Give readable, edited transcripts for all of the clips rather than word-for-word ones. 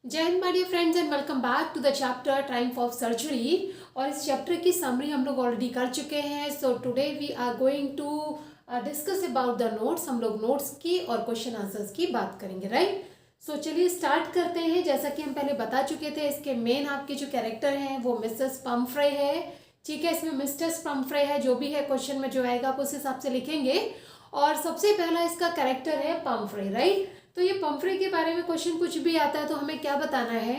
जय हिंद my dear friends and welcome back to the chapter triumph of surgery. और इस चैप्टर की समरी हम लोग ऑलरेडी कर चुके हैं। So today we are going to discuss about the notes. हम लोग नोट्स की और क्वेश्चन आंसर्स की बात करेंगे, राइट। सो चलिए स्टार्ट करते हैं। जैसा कि हम पहले बता चुके थे, इसके मेन आपके जो कैरेक्टर हैं वो मिसेस पम्फ्रे है, ठीक है। इसमें मिस्टर्स पम्फ्रे है, जो भी है क्वेश्चन में जो आएगा आप उस हिसाब से लिखेंगे। और सबसे पहला इसका कैरेक्टर है पम्फ्रे, राइट। तो ये पम्फ्रे के बारे में क्वेश्चन कुछ भी आता है तो हमें क्या बताना है।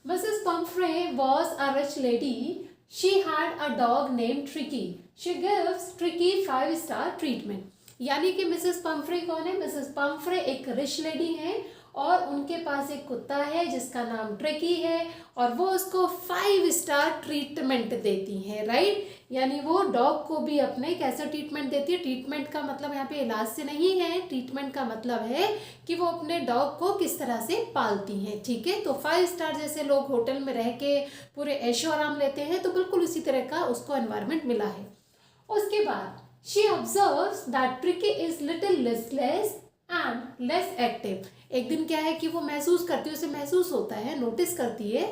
Mrs Pomfrey was a rich lady, she had a dog name tricky, she gives tricky 5 star treatment. यानी कि मिसेस पम्फ्रे कौन है? मिसेस पम्फ्रे एक रिच लेडी है और उनके पास एक कुत्ता है जिसका नाम ट्रिकी है और वो उसको 5 स्टार ट्रीटमेंट देती है, राइट। यानी वो डॉग को भी अपने कैसा ट्रीटमेंट देती है। ट्रीटमेंट का मतलब यहाँ पे इलाज से नहीं है, ट्रीटमेंट का मतलब है कि वो अपने डॉग को किस तरह से पालती हैं, ठीक है। तो 5 स्टार जैसे लोग होटल में रह के पूरे ऐशो आराम लेते हैं, तो बिल्कुल उसी तरह का उसको एनवायरनमेंट मिला है। उसके बाद she observes that Tricki is little listless and less active. एक दिन क्या है कि वो महसूस करती है, उसे महसूस होता है, नोटिस करती है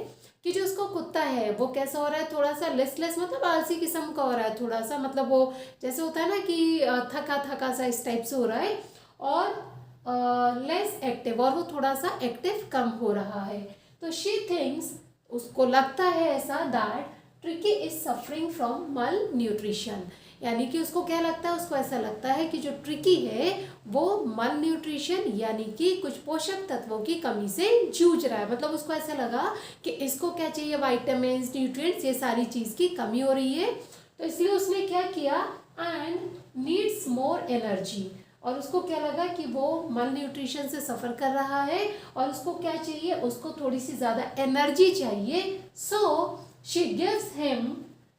कि जो उसको कुत्ता है वो कैसा हो रहा है, थोड़ा सा लिस्टलेस मतलब आलसी किस्म का हो रहा है, थोड़ा सा मतलब वो जैसे होता है ना कि थका थका सा इस टाइप से हो रहा है। और लेस एक्टिव, और वो थोड़ा सा एक्टिव कम हो रहा है। तो शी थिंक्स, उसको लगता है ऐसा, that Tricki is suffering from मल न्यूट्रिशन। यानी कि उसको क्या लगता है, उसको ऐसा लगता है कि जो ट्रिकी है वो मल न्यूट्रिशन यानी कि कुछ पोषक तत्वों की कमी से जूझ रहा है। मतलब उसको ऐसा लगा कि इसको क्या चाहिए, वाइटामिन, न्यूट्रिएंट्स, ये सारी चीज़ की कमी हो रही है। तो इसलिए उसने क्या किया, एंड नीड्स मोर एनर्जी। और उसको क्या लगा कि वो मल न्यूट्रिशन से सफ़र कर रहा है और उसको क्या चाहिए, उसको थोड़ी सी ज़्यादा एनर्जी चाहिए। So she gives him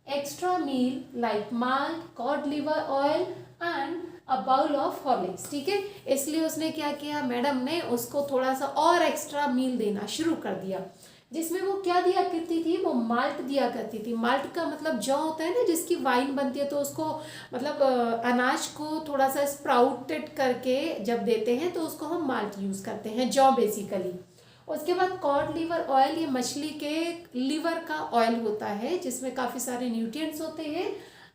extra meal like malt, cod liver oil and a bowl of horlicks, ठीक है। इसलिए उसने क्या किया, मैडम ने उसको थोड़ा सा और एक्स्ट्रा मील देना शुरू कर दिया, जिसमें वो क्या दिया करती थी, वो माल्ट दिया करती थी। माल्ट का मतलब जौ होता है ना, जिसकी वाइन बनती है, तो उसको मतलब अनाज को थोड़ा सा स्प्राउटेड करके जब देते हैं तो उसको हम माल्ट यूज़ करते हैं, जौ बेसिकली। उसके बाद कॉड लीवर ऑयल, ये मछली के लीवर का ऑयल होता है जिसमें काफ़ी सारे न्यूट्रिएंट्स होते हैं।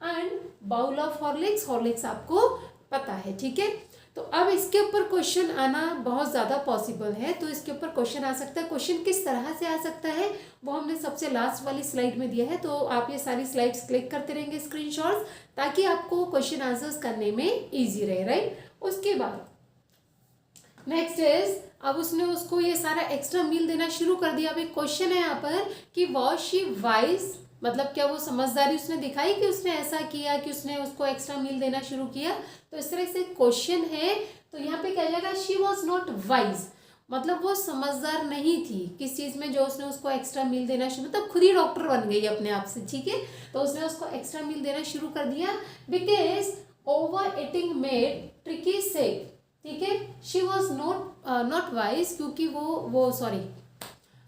And bowl of Horlicks, Horlicks आपको पता है, ठीक है। तो अब इसके ऊपर क्वेश्चन आना बहुत ज़्यादा पॉसिबल है। तो इसके ऊपर क्वेश्चन आ सकता है। क्वेश्चन किस तरह से आ सकता है वो हमने सबसे लास्ट वाली स्लाइड में दिया है, तो आप ये सारी स्लाइड्स क्लिक करते रहेंगे, स्क्रीनशॉट्स, ताकि आपको क्वेश्चन आंसर्स करने में ईजी रहे, राइट। उसके बाद नेक्स्ट इज, अब उसने उसको ये सारा एक्स्ट्रा मील देना शुरू कर दिया। अब एक क्वेश्चन है यहाँ पर कि वॉज शी वाइज, मतलब क्या वो समझदारी उसने दिखाई कि उसने ऐसा किया कि उसने उसको एक्स्ट्रा मील देना शुरू किया। तो इस तरह से क्वेश्चन है, तो यहाँ पे क्या जाएगा, शी वॉज नॉट वाइज, मतलब वो समझदार नहीं थी किस चीज़ में, जो उसने उसको एक्स्ट्रा मील देना शुरू, मतलब खुद ही डॉक्टर बन गई अपने आप से, ठीक है। तो उसने उसको एक्स्ट्रा मील देना शुरू कर दिया because over eating made Tricky sick, ठीक है। शी वॉज नॉट वाइज, क्योंकि वो सॉरी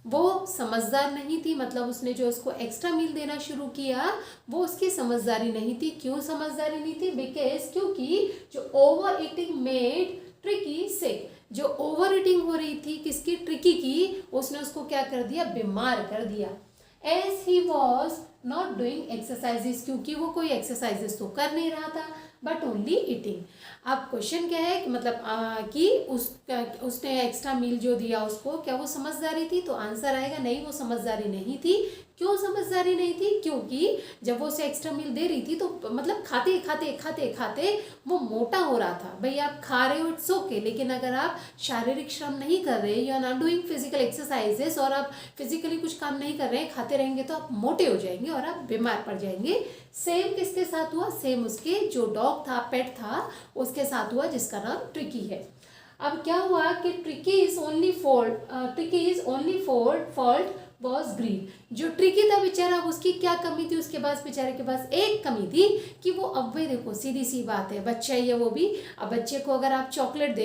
वो समझदार नहीं थी। मतलब उसने जो उसको एक्स्ट्रा मील देना शुरू किया वो उसकी समझदारी नहीं थी। क्यों समझदारी नहीं थी? बिकॉज क्योंकि जो ओवर ईटिंग मेड ट्रिकी सिक, जो ओवर ईटिंग हो रही थी किसकी, ट्रिकी की, उसने उसको क्या कर दिया, बीमार कर दिया। As he was not doing exercises, क्योंकि वो कोई एक्सरसाइजेस तो कर नहीं रहा था, बट ओनली ईटिंग। अब क्वेश्चन क्या है कि मतलब कि उसने एक्स्ट्रा मील जो दिया उसको, क्या वो समझदारी थी? तो आंसर आएगा नहीं, वो समझदारी नहीं थी। क्यों समझदारी नहीं थी? क्योंकि जब वो उसे एक्स्ट्रा मील दे रही थी तो मतलब खाते खाते खाते खाते वो मोटा हो रहा था। भाई आप खा रहे हो, इट्स ओके, लेकिन अगर आप शारीरिक श्रम नहीं कर रहे, you are not doing physical exercises, और आप फिजिकली कुछ काम नहीं कर रहे हैं, खाते रहेंगे तो आप मोटे हो जाएंगे और आप बीमार पड़ जाएंगे। सेम किसके साथ हुआ? सेम उसके जो डॉग था, पेट था, उसके साथ हुआ, जिसका नाम ट्रिकी है। अब क्या हुआ कि Tricki is only fault was greed. जो ट्रिकी था बेचारा, उसकी क्या कमी थी, उसके पास बेचारे के पास एक कमी थी कि वो, अब भाई देखो सीधी सी बात है, बच्चा ही है वो भी, अब बच्चे को अगर आप चॉकलेट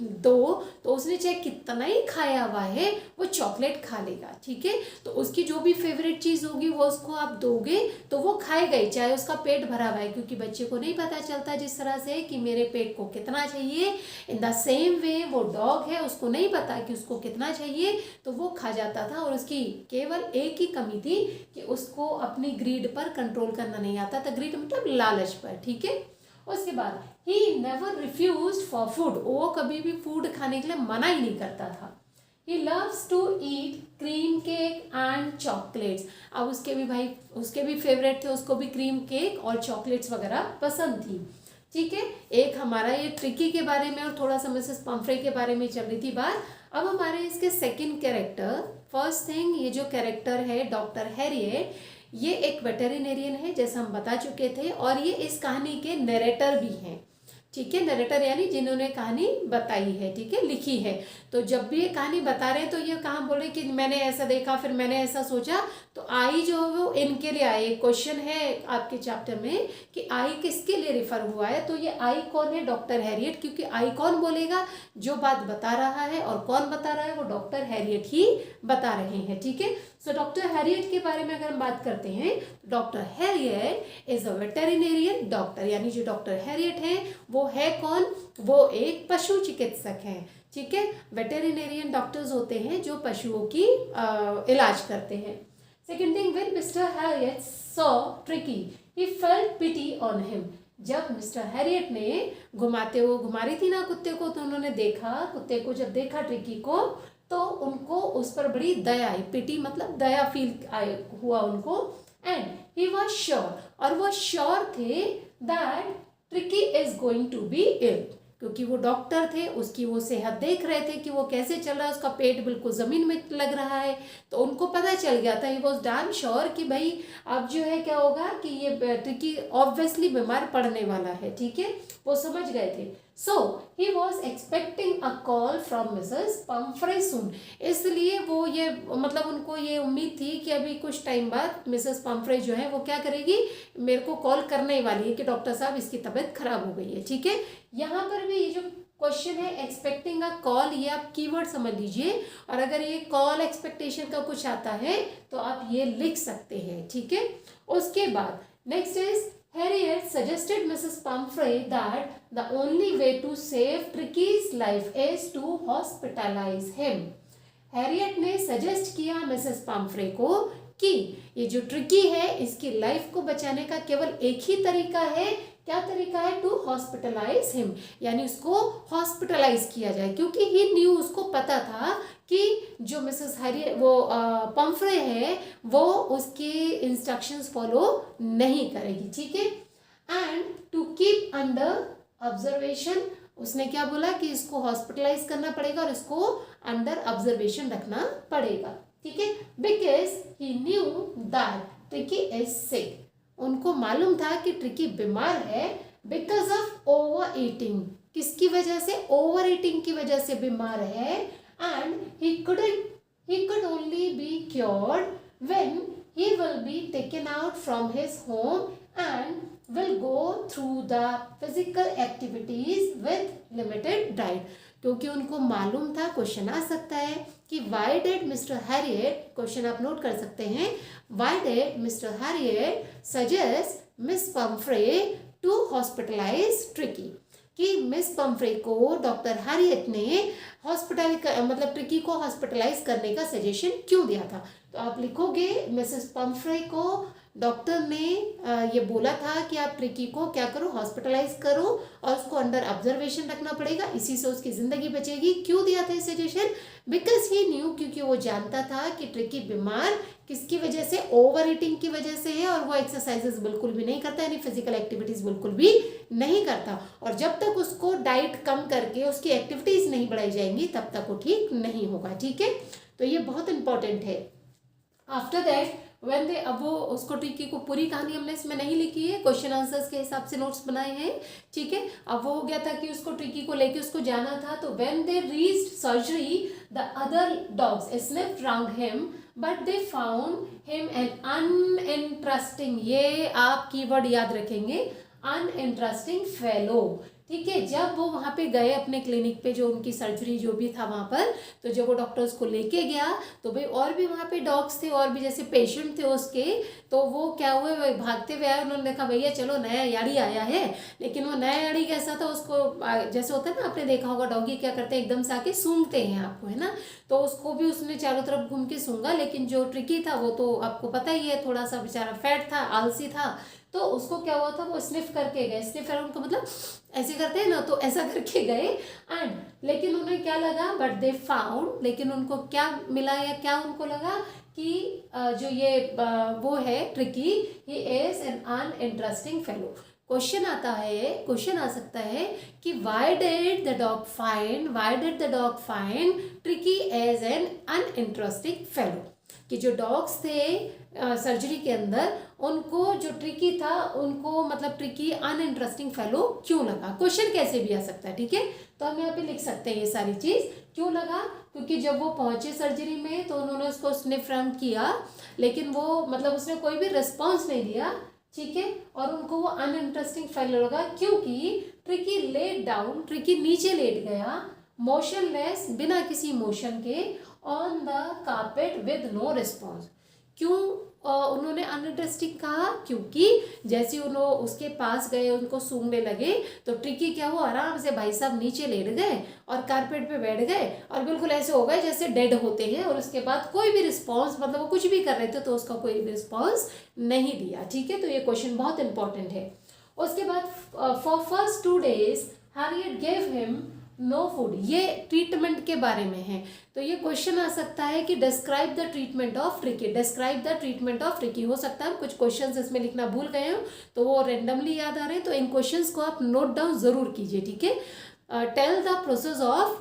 दो तो उसने चाहे कितना ही खाया हुआ है वो चॉकलेट खा लेगा, ठीक है। तो उसकी जो भी फेवरेट चीज़ होगी वो उसको आप दोगे तो वो खाएगा ही, चाहे उसका पेट भरा हुआ है, क्योंकि बच्चे को नहीं पता चलता जिस तरह से कि मेरे पेट को कितना चाहिए। इन द सेम वे वो डॉग है, उसको नहीं पता कि उसको कितना चाहिए, तो वो खा जाता था। और उसकी केवल एक ही कमी थी कि उसको अपनी ग्रीड पर कंट्रोल करना नहीं आता था। ग्रीड मतलब लालच पर, ठीक है। उसके बाद he never refused for food, वो कभी भी फूड खाने के लिए मना ही नहीं करता था। He loves to eat cream cake and chocolates, अब उसके भी फेवरेट थे, उसको भी क्रीम केक और चॉकलेट्स वगैरह पसंद थी, ठीक है। एक हमारा ये ट्रिकी के बारे में और थोड़ा सा मिसेस पम्फ्रे के बारे में चल रही थी बात। अब हमारे इसके सेकंड कैरेक्टर, फर्स्ट थिंग, ये जो कैरेक्टर है डॉक्टर हैरियट, ये एक वेटरिनेरियन है जैसा हम बता चुके थे, और ये इस कहानी के नरेटर भी हैं, ठीक है। नरेटर यानी जिन्होंने कहानी बताई है, ठीक है, लिखी है। तो जब भी ये कहानी बता रहे हैं तो ये कहाँ बोले कि मैंने ऐसा देखा, फिर मैंने ऐसा सोचा, तो आई जो है वो इनके लिए आई। क्वेश्चन है आपके चैप्टर में कि आई किसके लिए रिफर हुआ है, तो ये आई कौन है, डॉक्टर हैरियट, क्योंकि आई कौन बोलेगा, जो बात बता रहा है, और कौन बता रहा है, वो डॉक्टर हैरियट ही बता रहे हैं, ठीक है। सो डॉक्टर हैरियट के बारे में अगर हम बात करते हैं, doctor Herriot is a veterinarian doctor, यानी जो डॉक्टर हैरियट है वो है कौन, वो एक पशु चिकित्सक हैं, ठीक है। वेटरिनेरियन डॉक्टर्स होते हैं जो पशुओं की इलाज करते हैं। Second thing, when Mr Herriot saw Tricki he felt pity on him, जब मिस्टर हैरियट ने घुमा रही थी ना कुत्ते को, तो उन्होंने देखा, कुत्ते को जब देखा ट्रिकी को, तो उनको उस पर बड़ी दया आई, पिटी मतलब दया फील हुआ उनको। एंड ही वॉज श्योर, और वो श्योर थे that Tricki is going to be ill, क्योंकि वो डॉक्टर थे, उसकी वो सेहत देख रहे थे कि वो कैसे चल रहा है, उसका पेट बिल्कुल ज़मीन में लग रहा है, तो उनको पता चल गया था, ही वॉज डैम श्योर कि भाई अब जो है क्या होगा कि ये ट्रिकी ऑब्वियसली बीमार पड़ने वाला है, ठीक है, वो समझ गए थे। So he was expecting a call from Mrs Pumphrey soon, इसलिए वो ये मतलब उनको ये उम्मीद थी कि अभी कुछ टाइम बाद मिसेस पम्फ्रे जो है वो क्या करेगी, मेरे को कॉल करने वाली है कि डॉक्टर साहब इसकी तबीयत खराब हो गई है, ठीक है। यहाँ पर भी ये जो क्वेश्चन है एक्सपेक्टिंग अ कॉल, ये आप कीवर्ड समझ लीजिए, और अगर ये कॉल एक्सपेक्टेशन का कुछ आता है तो आप ये लिख सकते हैं, ठीक है। उसके बाद next is Harriet suggested Mrs. Pumphrey that the only way to save Tricky's life is to hospitalize him. Harriet ने सजेस्ट किया मिसेस पम्फ्रे को कि ये जो ट्रिकी है इसकी लाइफ को बचाने का केवल एक ही तरीका है, क्या तरीका है, टू हॉस्पिटलाइज हिम, यानी उसको हॉस्पिटलाइज किया जाए, क्योंकि ही न्यू, उसको पता था कि जो मिसेस हैरियट वो पम्फ्रे है वो उसके इंस्ट्रक्शंस फॉलो नहीं करेगी, ठीक है। And to keep under observation, उसने क्या बोला कि इसको हॉस्पिटलाइज करना पड़ेगा और इसको अंडर ऑब्जर्वेशन रखना पड़ेगा, ठीक है, because he knew that Tricki is sick, उनको मालूम था कि ट्रिकी बीमार है, बिकॉज ऑफ ओवर ईटिंग, किसकी वजह से, ओवर ईटिंग की वजह से बीमार है। And he could only be cured when he will be taken out from his home and will go through the physical activities with limited diet, क्योंकि उनको मालूम था, क्वेश्चन आ सकता है कि why did Mr. Harriet, question आप note कर सकते हैं, why did Mr. Harriet suggest Miss Pumphrey to hospitalize Tricky, कि मिस पम्फ्रे को डॉक्टर हैरियट ने हॉस्पिटल मतलब ट्रिकी को हॉस्पिटलाइज करने का सजेशन क्यों दिया था। तो आप लिखोगे मिसेस पम्फ्रे को डॉक्टर ने ये बोला था कि आप ट्रिकी को क्या करो, हॉस्पिटलाइज करो और उसको अंडर ऑब्जर्वेशन रखना पड़ेगा, इसी से उसकी ज़िंदगी बचेगी। क्यों दिया था ये सजेशन, बिकॉज ही न्यू, क्योंकि वो जानता था कि ट्रिकी बीमार किसकी वजह से, ओवर ईटिंग की वजह से है, और वो एक्सरसाइजेस बिल्कुल भी नहीं करता, यानी फिजिकल एक्टिविटीज़ बिल्कुल भी नहीं करता, और जब तक उसको डाइट कम करके उसकी एक्टिविटीज़ नहीं बढ़ाई जाएंगी तब तक वो ठीक नहीं होगा, ठीक है। तो ये बहुत इंपॉर्टेंट है। आफ्टर दैट व्हेन दे, अब वो उसको ट्रिकी को पूरी कहानी हमने इसमें नहीं लिखी है, क्वेश्चन आंसर्स के हिसाब से नोट्स बनाए हैं, ठीक है। अब वो हो गया था कि उसको ट्रिकी को लेके उसको जाना था, तो when they reached surgery the other dogs sniffed round him but they found him an uninteresting, ये आप कीवर्ड याद रखेंगे, अनइंटरेस्टिंग फेलो, ठीक है। जब वो वहाँ पे गए अपने क्लिनिक पे, जो उनकी सर्जरी जो भी था वहाँ पर, तो जब वो डॉक्टर उसको लेके गया तो भाई और भी वहाँ पे डॉग्स थे और भी जैसे पेशेंट थे उसके, तो वो क्या हुए, भागते हुए आए, उन्होंने देखा भैया चलो नया याड़ी आया है, लेकिन वो नया याड़ी कैसा था, उसको जैसे होता है ना, आपने देखा होगा डॉगी क्या करते हैं, एकदम से आके सूंघते हैं आपको, है ना, तो उसको भी उसने चारों तरफ घूम के सूंघा, लेकिन जो ट्रिकी था वो तो आपको पता ही है, थोड़ा सा बेचारा फैट था, आलसी था, तो उसको क्या हुआ था, वो स्निफ करके गए, स्निफ अराउंड का मतलब ऐसे करते हैं ना, तो ऐसा करके गए एंड, लेकिन उन्हें क्या लगा, बट दे फाउंड, लेकिन उनको क्या मिला या क्या उनको लगा कि जो ये वो है Tricky, he is an uninteresting fellow. Question आ सकता है कि why did the dog find Tricky as an uninteresting fellow, कि जो डॉग्स थे सर्जरी के अंदर, उनको जो ट्रिकी था, उनको मतलब ट्रिकी अनइंटरेस्टिंग फेलो क्यों लगा, क्वेश्चन कैसे भी आ सकता है, ठीक है। तो हम यहाँ पे लिख सकते हैं ये सारी चीज़ क्यों लगा, क्योंकि जब वो पहुंचे सर्जरी में तो उन्होंने उसको स्निफ राउंड किया, लेकिन वो मतलब उसने कोई भी रिस्पॉन्स नहीं दिया, ठीक है, और उनको वो अनइंटरेस्टिंग फेलो लगा, क्योंकि ट्रिकी नीचे लेट गया, मोशनलेस, बिना किसी मोशन के, on the carpet with no response. क्यों उन्होंने अनइंटरेस्टिंग कहा, क्योंकि जैसे उन्होंने उसके पास गए, उनको सूंघने लगे, तो ट्रिकी क्या, वो आराम से भाई साहब नीचे लेट गए और कारपेट पे बैठ गए और बिल्कुल ऐसे हो गए जैसे डेड होते हैं, और उसके बाद कोई भी रिस्पॉन्स, मतलब वो कुछ भी कर रहे थे तो उसका कोई भी रिस्पॉन्स नहीं दिया, ठीक है। तो ये क्वेश्चन बहुत इंपॉर्टेंट है। उसके बाद for first 2 days Herriot gave him no food, ये ट्रीटमेंट के बारे में है, तो ये क्वेश्चन आ सकता है कि describe the treatment of tricky, हो सकता है कुछ क्वेश्चंस इसमें लिखना भूल गए हो, तो वो रेंडमली याद आ रहे हैं, तो इन क्वेश्चंस को आप नोट डाउन जरूर कीजिए, ठीक है। Tell the process of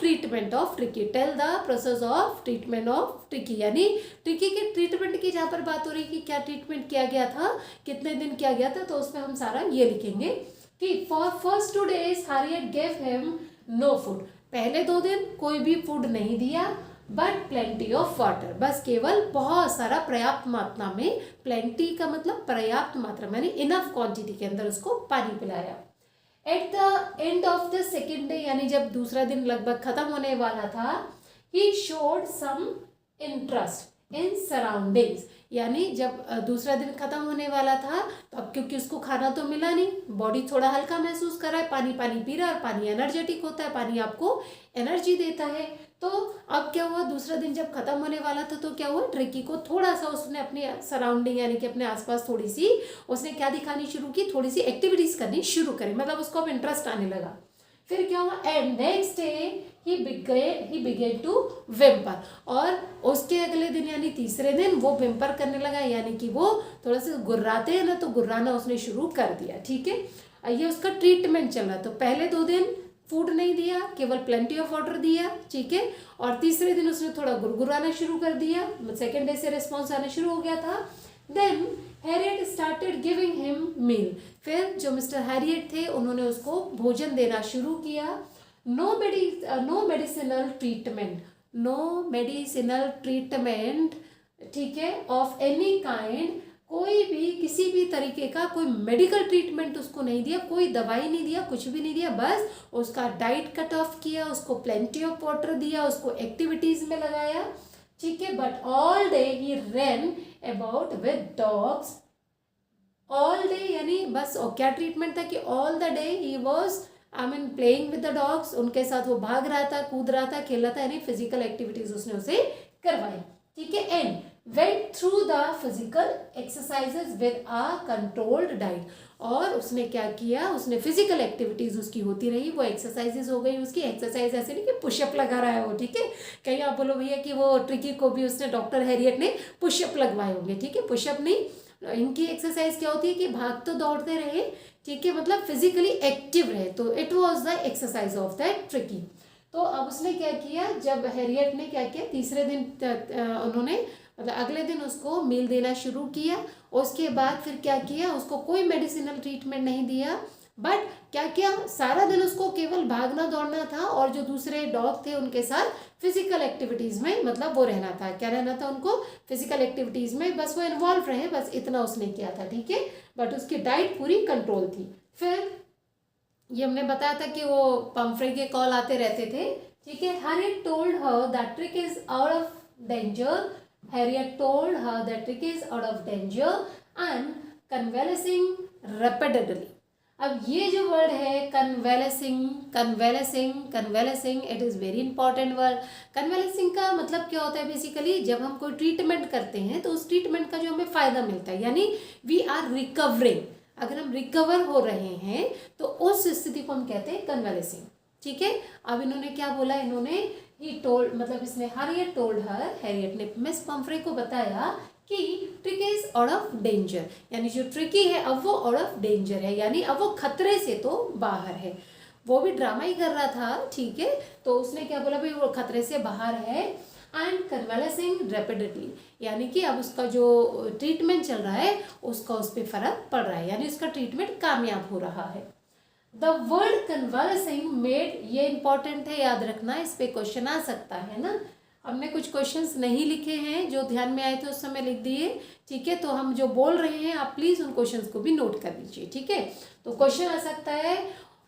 treatment of Tricki, यानी ट्रिकी के ट्रीटमेंट की जहाँ पर बात हो रही है कि क्या ट्रीटमेंट किया गया था, कितने दिन किया गया था, तो उसमें हम सारा ये लिखेंगे कि for first 2 days Herriot gave him no food, पहले 2 दिन कोई भी फूड नहीं दिया, बट प्लेंटी ऑफ वाटर, बस केवल बहुत सारा, पर्याप्त मात्रा में, प्लेंटी का मतलब पर्याप्त मात्रा, यानी इनफ क्वांटिटी के अंदर उसको पानी पिलाया। At the end of the second day, यानी जब दूसरा दिन लगभग खत्म होने वाला था, he showed some interest in surroundings, यानी जब दूसरा दिन खत्म होने वाला था, तो अब क्योंकि उसको खाना तो मिला नहीं, बॉडी थोड़ा हल्का महसूस कर रहा है, पानी पी रहा है, और पानी एनर्जेटिक होता है, पानी आपको एनर्जी देता है, तो अब क्या हुआ, दूसरा दिन जब खत्म होने वाला था तो क्या हुआ, ट्रिकी को थोड़ा सा उसने अपनी सराउंडिंग यानी कि अपने आसपास थोड़ी सी उसने क्या दिखानी शुरू की, थोड़ी सी एक्टिविटीज करनी शुरू करी, मतलब उसको अब इंटरेस्ट आने लगा। फिर क्या हुआ, and next day he began to whimper, और उसके अगले दिन यानी तीसरे दिन वो विम्पर करने लगा, यानी कि वो थोड़ा सा गुर्राते हैं ना, तो गुर्राना उसने शुरू कर दिया, ठीक है। ये उसका ट्रीटमेंट चल रहा, तो पहले 2 दिन फूड नहीं दिया, केवल प्लेंटी ऑफ वाटर दिया, ठीक है, और तीसरे दिन उसने थोड़ा गुरगुराना शुरू कर दिया, सेकेंड डे से रिस्पॉन्स आना शुरू हो गया था। Then Herriot started giving him meal, फिर जो मिस्टर हैरियट थे उन्होंने उसको भोजन देना शुरू किया। नो मेडिसिनल ट्रीटमेंट, ठीक है, ऑफ एनी काइंड, कोई भी किसी भी तरीके का कोई मेडिकल ट्रीटमेंट उसको नहीं दिया, कोई दवाई नहीं दिया, कुछ भी नहीं दिया, बस उसका डाइट कट ऑफ किया, उसको प्लेंटी ऑफ वाटर दिया, उसको एक्टिविटीज में लगाया, ठीक है। But all day he ran about with dogs, all day यानी बस, और क्या ट्रीटमेंट था कि all the day he was playing with the dogs, उनके साथ वो भाग रहा था, कूद रहा था, खेल रहा था, यानी फिजिकल एक्टिविटीज उसने उसे करवाई, ठीक है। And went through the physical exercises with a controlled diet, और उसने क्या किया, उसने फिजिकल एक्टिविटीज उसकी होती रही, वो एक्सरसाइजेज हो गई उसकी, एक्सरसाइज ऐसे नहीं कि पुशअप लगा रहा है वो, ठीक है, कहीं आप बोलो भैया कि वो ट्रिकी को भी उसने डॉक्टर हैरियट ने पुशअप लगवाए होंगे, ठीक है, पुशअप नहीं, इनकी एक्सरसाइज क्या होती है कि भाग तो दौड़ते रहे, ठीक है, मतलब फिजिकली एक्टिव रहे, तो it was the exercise of that tricky. तो अब उसने क्या किया, जब हैरियट ने क्या किया, तीसरे दिन उन्होंने मतलब अगले दिन उसको मील देना शुरू किया। उसके बाद फिर क्या किया, उसको कोई मेडिसिनल ट्रीटमेंट नहीं दिया, बट क्या किया, सारा दिन उसको केवल भागना दौड़ना था और जो दूसरे डॉग थे उनके साथ फिजिकल एक्टिविटीज़ में मतलब वो रहना था, क्या रहना था उनको, फिजिकल एक्टिविटीज़ में बस वो इन्वॉल्व रहे, बस इतना उसने किया था, ठीक है। बट उसकी डाइट पूरी कंट्रोल थी। फिर ये हमने बताया था कि वो पम्फ्रे के कॉल आते रहते थे, ठीक है। Herriot told her that Tricky is out of danger, Herriot told her that Tricky is out of danger and convalescing rapidly. अब ये जो वर्ड है convalescing, convalescing, convalescing, it is very important word. Convalescing का मतलब क्या होता है, basically जब हम कोई ट्रीटमेंट करते हैं तो उस ट्रीटमेंट का जो हमें फ़ायदा मिलता है, यानी वी आर रिकवरिंग, अगर हम रिकवर हो रहे हैं तो उस स्थिति को हम कहते हैं कन्वेलेसिंग, ठीक है। अब इन्होंने क्या बोला, इन्होंने ही टोल्ड मतलब इसने हैरियट टोल्ड हर, हैरियट ने मिस पम्फ्रे को बताया कि trick is out of danger, यानी जो ट्रिकी है अब वो आउट ऑफ डेंजर है, यानी अब वो खतरे से तो बाहर है। वो भी ड्रामा ही कर रहा था, ठीक है। तो उसने क्या बोला, भाई वो खतरे से बाहर है एंड कन्वेलेसिंग रेपिडेटली, यानी कि अब उसका जो ट्रीटमेंट चल रहा है उसका उस पर फर्क पड़ रहा है, यानी उसका ट्रीटमेंट कामयाब हो रहा है। द वर्ड कन्वेलेसिंग मेड, ये इंपॉर्टेंट है, याद रखना, इस पे क्वेश्चन आ सकता है ना। हमने कुछ क्वेश्चंस नहीं लिखे हैं, जो ध्यान में आए थे उस समय लिख दिए, ठीक है। तो हम जो बोल रहे हैं आप प्लीज़ उन क्वेश्चंस को भी नोट कर लीजिए, ठीक है। तो क्वेश्चन आ सकता है,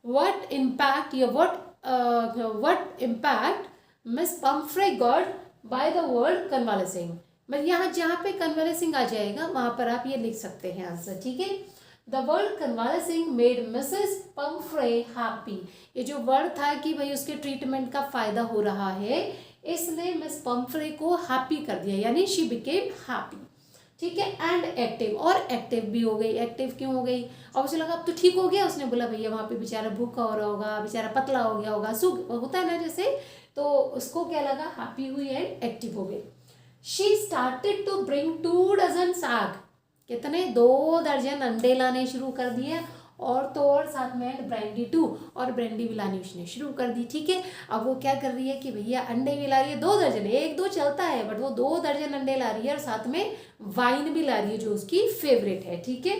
व्हाट इम्पैक्ट या what impact Miss Pumphrey got by the word convalescing. मतलब यहाँ जहाँ पे कन्वेलेसिंग आ जाएगा वहाँ पर आप ये लिख सकते हैं आंसर, ठीक है। The word convalescing made Mrs Pumphrey happy, ये जो वर्ड था कि भाई उसके ट्रीटमेंट का फायदा हो रहा है, इसने मिस पम्फ्रे को हैप्पी कर दिया, यानी शी बिकेम हैप्पी, ठीक है। एंड एक्टिव, और एक्टिव भी हो गई। एक्टिव क्यों हो गई, और उसे लगा अब तो ठीक हो गया, उसने बोला भैया वहाँ पे बेचारा भूखा हो रहा होगा, बेचारा पतला हो गया होगा, सूख होता है ना जैसे, तो उसको क्या लगा, हैप्पी हुई एंड एक्टिव हो गई। She started to bring 2 dozen साग, कितने, 2 दर्जन अंडे लाने शुरू कर दिए, और तो और साथ में ब्रांडी टू, और ब्रांडी भी लानी उसने शुरू कर दी, ठीक है। अब वो क्या कर रही है कि भैया अंडे भी ला रही है 2 दर्जन, 1-2 चलता है बट वो 2 दर्जन अंडे ला रही है, और साथ में वाइन भी ला रही है जो उसकी फेवरेट है, ठीक है।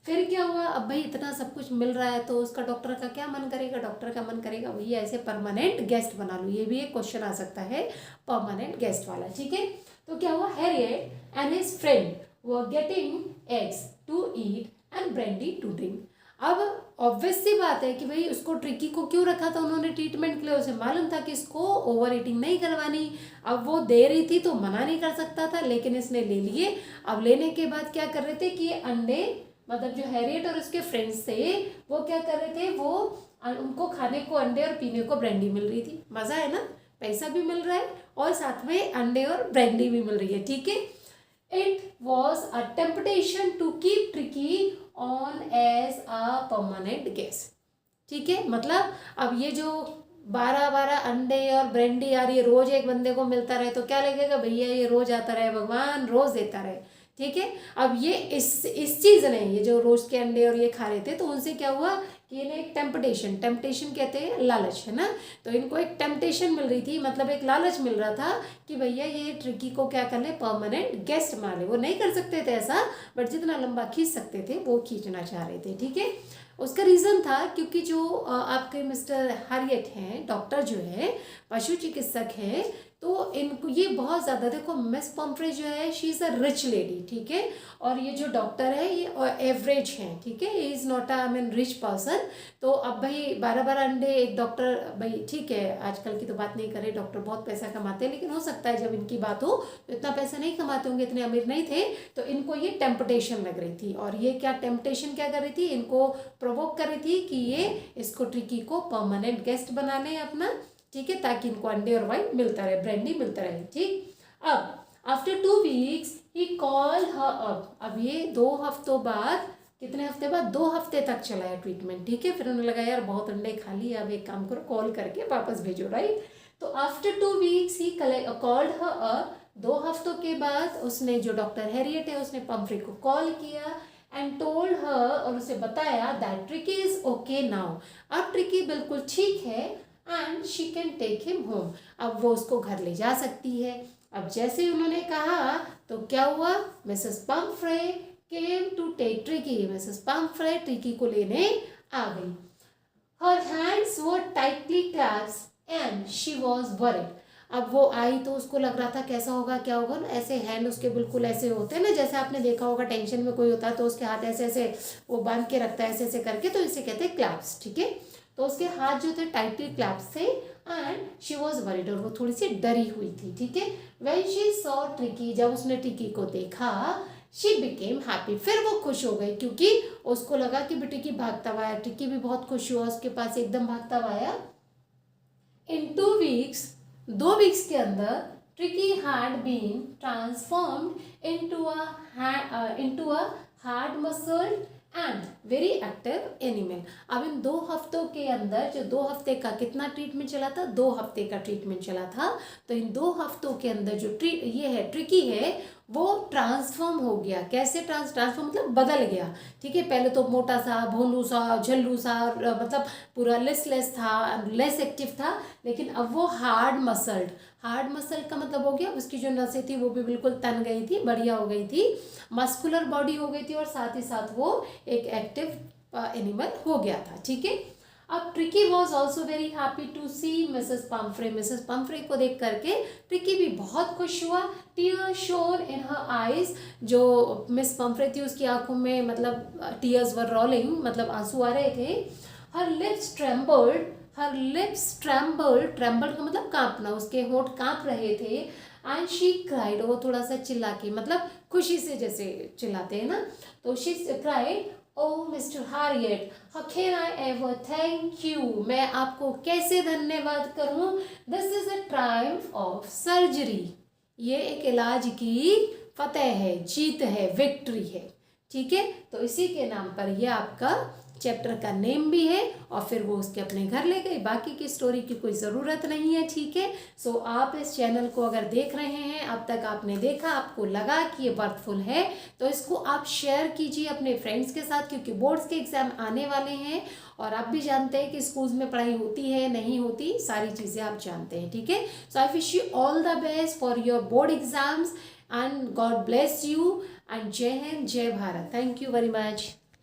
फिर क्या हुआ, अब भाई इतना सब कुछ मिल रहा है तो उसका डॉक्टर का क्या मन करेगा, डॉक्टर का मन करेगा भैया ऐसे परमानेंट गेस्ट बना लो, ये भी एक क्वेश्चन आ सकता है परमानेंट गेस्ट वाला, ठीक है। तो क्या हुआ, Herriot and his friend were getting eggs to eat and brandy to drink. अब ऑब्वियस सी बात है कि भाई उसको ट्रिकी को क्यों रखा था उन्होंने ट्रीटमेंट के लिए, उसे मालूम था कि इसको ओवर ईटिंग नहीं करवानी। अब वो दे रही थी तो मना नहीं कर सकता था, लेकिन इसने ले लिए। अब लेने के बाद क्या कर रहे थे कि ये अंडे, मतलब जो हैरियट और उसके फ्रेंड्स थे वो क्या कर रहे थे, वो उनको खाने को अंडे और पीने को ब्रांडी मिल रही थी। मज़ा है ना, पैसा भी मिल रहा है और साथ में अंडे और ब्रांडी भी मिल रही है, ठीक है। It was a temptation to keep Tricky on as a permanent guest, ठीक है। मतलब अब ये जो 12-12 अंडे और ब्रांडी आ रही है, रोज एक बंदे को मिलता रहे तो क्या लगेगा, भैया ये रोज आता रहे, भगवान रोज देता रहे, ठीक है। अब ये इस चीज़ ने, ये जो रोज के अंडे और ये खा रहे थे तो उनसे क्या हुआ कि इन्हें एक टेम्पटेशन, टेम्पटेशन कहते हैं लालच, है ना। तो इनको एक टेम्पटेशन मिल रही थी, मतलब एक लालच मिल रहा था कि भैया ये ट्रिकी को क्या कर ले, परमानेंट गेस्ट बना ले। वो नहीं कर सकते थे ऐसा, बट जितना लंबा खींच सकते थे वो खींचना चाह रहे थे, ठीक है। उसका रीज़न था क्योंकि जो आपके मिस्टर हैरियट हैं, डॉक्टर जो है, पशु चिकित्सक है, तो इनको ये बहुत ज़्यादा, देखो मिस पम्फ्रे जो है she is a rich lady, ठीक है। और ये जो डॉक्टर है ये एवरेज हैं, ठीक है, he is not a rich person. तो अब भाई 12-12 अंडे एक डॉक्टर, भाई ठीक है आजकल की तो बात नहीं करें, डॉक्टर बहुत पैसा कमाते हैं, लेकिन हो सकता है जब इनकी बात हो तो इतना पैसा नहीं कमाते होंगे, इतने अमीर नहीं थे। तो इनको ये टेम्पटेशन लग रही थी, और ये क्या टेम्पटेशन क्या कर रही थी, इनको प्रोवोक कर रही थी कि ये इसको ट्रिकी को परमानेंट गेस्ट बना लें अपना, ठीक है, ताकि इनको अंडे और वाइन मिलता रहे, ब्रांडी मिलता रहे, ठीक। अब आफ्टर 2 वीक्स ही कॉल हर अप, अब ये 2 हफ्तों बाद, कितने हफ्ते बाद, 2 हफ्ते तक चला है ट्रीटमेंट, ठीक है। फिर उन्हें लगा यार बहुत अंडे खा लिए, अब एक काम करो कॉल करके वापस भेजो, राइट। तो after 2 weeks he called her up, 2 हफ्तों के बाद उसने, जो डॉक्टर हैरियट है, उसने पम्फ्रे को कॉल किया एंड टोल्ड हर, और उसे बताया that Tricki is okay now, अब ट्रिकी बिल्कुल ठीक है, and she can take him home, अब वो उसको घर ले जा सकती है। अब जैसे उन्होंने कहा तो क्या हुआ, Mrs Pumphrey came to take Tricky, Mrs Pumphrey Tricky को लेने आ गई। Her hands were tightly clasped and she was worried, अब वो आई तो उसको लग रहा था कैसा होगा क्या होगा ना, ऐसे हैंड उसके बिल्कुल ऐसे होते हैं ना, जैसे आपने देखा होगा टेंशन में कोई होता है तो उसके हाथ ऐसे ऐसे वो बांध के रखता है ऐसे ऐसे करके, तो इसे कहते हैं क्लैप्स, ठीक है। तो उसके हाथ जो थे टाइटली क्लैप्स थे एंड शी वॉज वरिड, और वो थोड़ी सी डरी हुई थी, ठीक है। व्हेन शी सॉ ट्रिकी, जब उसने ट्रिकी को देखा, शी बिकेम हैप्पी, फिर वो खुश हो गई क्योंकि उसको लगा कि ट्रिकी भागता हुआ आया, ट्रिकी भी बहुत खुश हुआ, उसके पास एकदम भागता हुआ आया। इन 2 वीक्स, 2 वीक्स के अंदर Tricki had been transformed into a hard muscled and very active animal. अब इन 2 हफ्तों के अंदर, जो 2 हफ्ते का कितना ट्रीटमेंट चला था, 2 हफ्ते का ट्रीटमेंट चला था, तो इन 2 हफ्तों के अंदर जो ट्रिकी है वो ट्रांसफॉर्म हो गया। कैसे ट्रांसफॉर्म मतलब बदल गया, ठीक है। पहले तो मोटा सा, भोलू सा, झल्लू सा, मतलब पूरा लेस था, लेस एक्टिव था, लेकिन अब वो हार्ड मसल्ड का मतलब हो गया उसकी जो नसें थी वो भी बिल्कुल तन गई थी, बढ़िया हो गई थी, मस्कुलर बॉडी हो गई थी, और साथ ही साथ वो एक एक्टिव एनिमल हो गया था, ठीक है। अब Tricki was also very happy to see Mrs Pumphrey को देख करके ट्रिकी भी बहुत खुश हुआ। Tear shone in her eyes, जो मिस पम्फ्रे थी उसकी आंखों में मतलब टीयर्स वर रोलिंग, मतलब आंसू आ रहे थे। हर लिप्स ट्रेम्बल्ड का मतलब कांपना, उसके होंठ कांप रहे थे। एंड शी क्राइड, वो थोड़ा सा चिल्ला के, मतलब खुशी से जैसे चिल्लाते हैं ना, तो she cried, oh mister Harriet, how can I ever thank you, मैं आपको कैसे धन्यवाद करूं, this is a Triumph of surgery, ये एक इलाज की फतेह है, जीत है, विक्ट्री है, ठीक है। तो इसी के नाम पर ये आपका चैप्टर का नेम भी है, और फिर वो उसके अपने घर ले गई, बाकी की स्टोरी की कोई ज़रूरत नहीं है, ठीक है। सो आप इस चैनल को अगर देख रहे हैं, अब तक आपने देखा, आपको लगा कि ये बर्थफुल है, तो इसको आप शेयर कीजिए अपने फ्रेंड्स के साथ, क्योंकि बोर्ड्स के एग्ज़ाम आने वाले हैं, और आप भी जानते हैं कि स्कूल्स में पढ़ाई होती है नहीं होती, सारी चीज़ें आप जानते हैं, ठीक है। So I wish you all the best for your board exams and God bless you and जय हिंद, जय Bharat. Thank you very much.